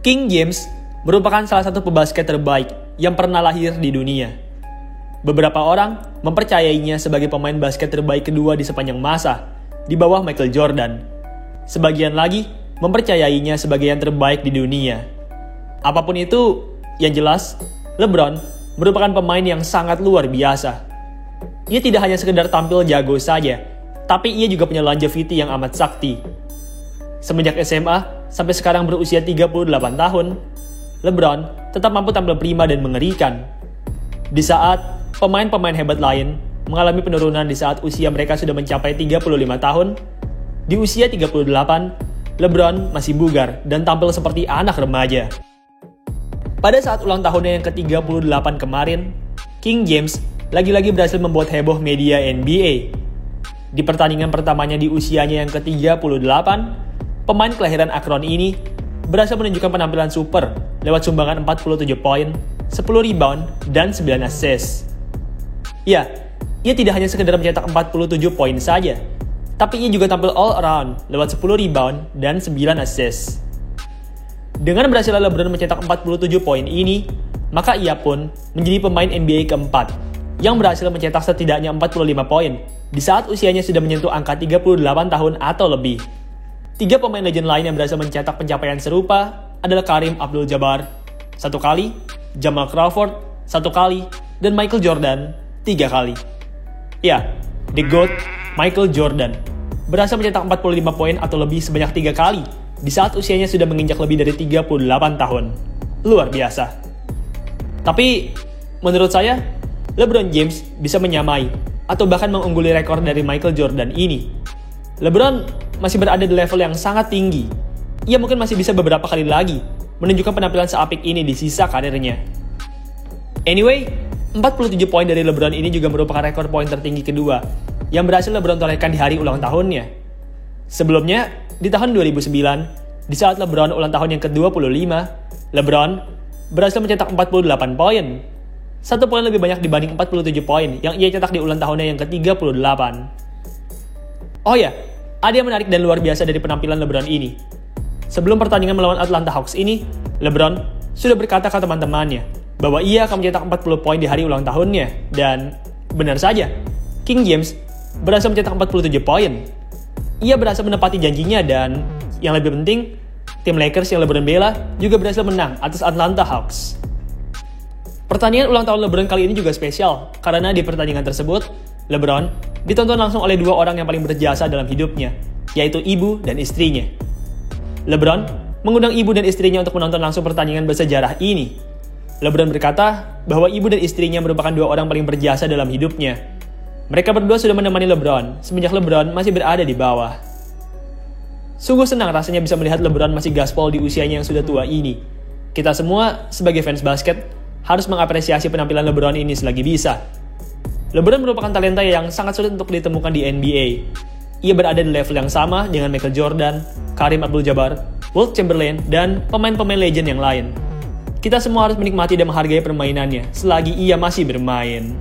King James merupakan salah satu pebasket terbaik yang pernah lahir di dunia. Beberapa orang mempercayainya sebagai pemain basket terbaik kedua di sepanjang masa, di bawah Michael Jordan. Sebagian lagi mempercayainya sebagai yang terbaik di dunia. Apapun itu, yang jelas, LeBron merupakan pemain yang sangat luar biasa. Ia tidak hanya sekedar tampil jago saja, tapi ia juga punya longevity yang amat sakti. Semenjak SMA sampai sekarang berusia 38 tahun, LeBron tetap mampu tampil prima dan mengerikan. Di saat pemain-pemain hebat lain mengalami penurunan di saat usia mereka sudah mencapai 35 tahun, di usia 38, LeBron masih bugar dan tampil seperti anak remaja. Pada saat ulang tahunnya yang ke-38 kemarin, King James lagi-lagi berhasil membuat heboh media NBA. Di pertandingan pertamanya di usianya yang ke-38, pemain kelahiran Akron ini berhasil menunjukkan penampilan super lewat sumbangan 47 poin, 10 rebound, dan 9 assist. Ya, ia tidak hanya sekedar mencetak 47 poin saja, tapi ia juga tampil all around lewat 10 rebound dan 9 assist. Dengan berhasil LeBron mencetak 47 poin ini, maka ia pun menjadi pemain NBA keempat yang berhasil mencetak setidaknya 45 poin di saat usianya sudah menyentuh angka 38 tahun atau lebih. 3 pemain legend lain yang berhasil mencetak pencapaian serupa adalah Kareem Abdul-Jabbar 1 kali, Jamal Crawford 1 kali, dan Michael Jordan 3 kali. Ya, The GOAT Michael Jordan berhasil mencetak 45 poin atau lebih sebanyak 3 kali di saat usianya sudah menginjak lebih dari 38 tahun. Luar biasa. Tapi, menurut saya, LeBron James bisa menyamai atau bahkan mengungguli rekor dari Michael Jordan ini. LeBron masih berada di level yang sangat tinggi. Ia mungkin masih bisa beberapa kali lagi menunjukkan penampilan seapik ini di sisa karirnya. Anyway, 47 poin dari LeBron ini juga merupakan rekor poin tertinggi kedua yang berhasil LeBron torehkan di hari ulang tahunnya. Sebelumnya, di tahun 2009, di saat LeBron ulang tahun yang ke-25, LeBron berhasil mencetak 48 poin. 1 poin lebih banyak dibanding 47 poin yang ia cetak di ulang tahunnya yang ke-38. Oh ya, ada yang menarik dan luar biasa dari penampilan LeBron ini. Sebelum pertandingan melawan Atlanta Hawks ini, LeBron sudah berkata ke teman-temannya bahwa ia akan mencetak 40 poin di hari ulang tahunnya. Dan benar saja, King James berhasil mencetak 47 poin. Ia berhasil menepati janjinya dan yang lebih penting, tim Lakers yang LeBron bela juga berhasil menang atas Atlanta Hawks. Pertandingan ulang tahun LeBron kali ini juga spesial karena di pertandingan tersebut, LeBron ditonton langsung oleh 2 orang yang paling berjasa dalam hidupnya, yaitu ibu dan istrinya. LeBron mengundang ibu dan istrinya untuk menonton langsung pertandingan bersejarah ini. LeBron berkata bahwa ibu dan istrinya merupakan 2 orang paling berjasa dalam hidupnya. Mereka berdua sudah menemani LeBron semenjak LeBron masih berada di bawah. Sungguh senang rasanya bisa melihat LeBron masih gaspol di usianya yang sudah tua ini. Kita semua sebagai fans basket harus mengapresiasi penampilan LeBron ini selagi bisa. LeBron merupakan talenta yang sangat sulit untuk ditemukan di NBA. Ia berada di level yang sama dengan Michael Jordan, Kareem Abdul-Jabbar, Wilt Chamberlain, dan pemain-pemain legend yang lain. Kita semua harus menikmati dan menghargai permainannya selagi ia masih bermain.